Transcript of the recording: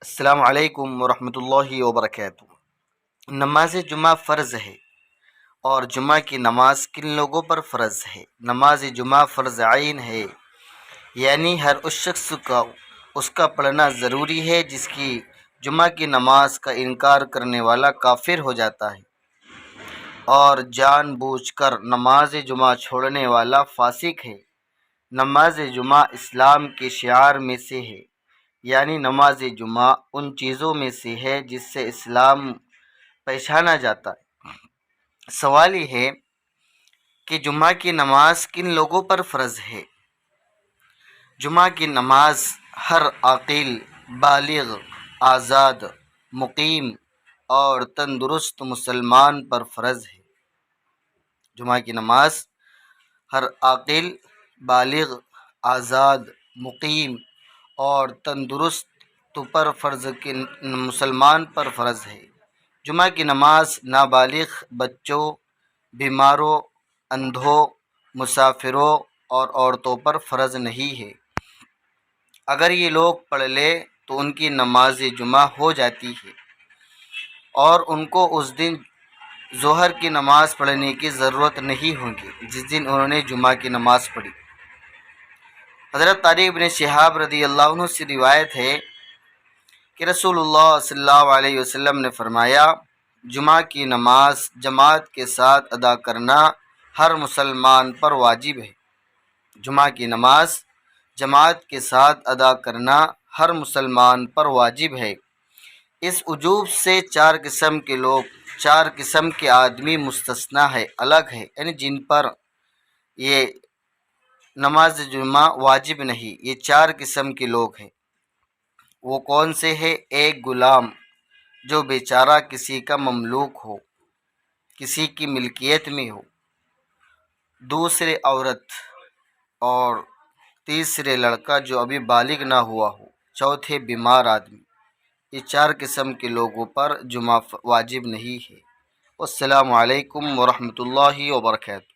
السلام علیکم ورحمۃ اللہ وبرکاتہ۔ نماز جمعہ فرض ہے، اور جمعہ کی نماز کن لوگوں پر فرض ہے؟ نماز جمعہ فرض عین ہے، یعنی ہر اس شخص کا اس کا پڑھنا ضروری ہے جس کی جمعہ کی نماز کا انکار کرنے والا کافر ہو جاتا ہے، اور جان بوجھ کر نماز جمعہ چھوڑنے والا فاسق ہے۔ نماز جمعہ اسلام کے شعار میں سے ہے، یعنی نماز جمعہ ان چیزوں میں سے ہے جس سے اسلام پہچانا جاتا ہے۔ سوال یہ ہے کہ جمعہ کی نماز کن لوگوں پر فرض ہے؟ جمعہ کی نماز ہر عاقل، بالغ، آزاد، مقیم اور تندرست مسلمان پر فرض ہے۔ جمعہ کی نماز ہر عاقل، بالغ، آزاد، مقیم اور تندرست پر فرض کے مسلمان پر فرض ہے۔ جمعہ کی نماز نابالغ بچوں، بیماروں، اندھوں، مسافروں اور عورتوں پر فرض نہیں ہے۔ اگر یہ لوگ پڑھ لے تو ان کی نماز جمعہ ہو جاتی ہے، اور ان کو اس دن ظہر کی نماز پڑھنے کی ضرورت نہیں ہوگی جس دن انہوں نے جمعہ کی نماز پڑھی۔ حضرت طارق بن شہاب رضی اللہ عنہ سے روایت ہے کہ رسول اللہ صلی اللہ علیہ وسلم نے فرمایا، جمعہ کی نماز جماعت کے ساتھ ادا کرنا ہر مسلمان پر واجب ہے۔ جمعہ کی نماز جماعت کے ساتھ ادا کرنا ہر مسلمان پر واجب ہے۔ اس وجوب سے چار قسم کے آدمی مستثنی ہے، الگ ہے، یعنی جن پر یہ نماز جمعہ واجب نہیں، یہ چار قسم کے لوگ ہیں۔ وہ کون سے ہیں؟ ایک غلام جو بیچارہ کسی کا مملوک ہو، کسی کی ملکیت میں ہو، دوسرے عورت، اور تیسرے لڑکا جو ابھی بالغ نہ ہوا ہو، چوتھے بیمار آدمی۔ یہ چار قسم کے لوگوں پر جمعہ واجب نہیں ہے۔ السلام علیکم ورحمۃ اللہ وبرکاتہ۔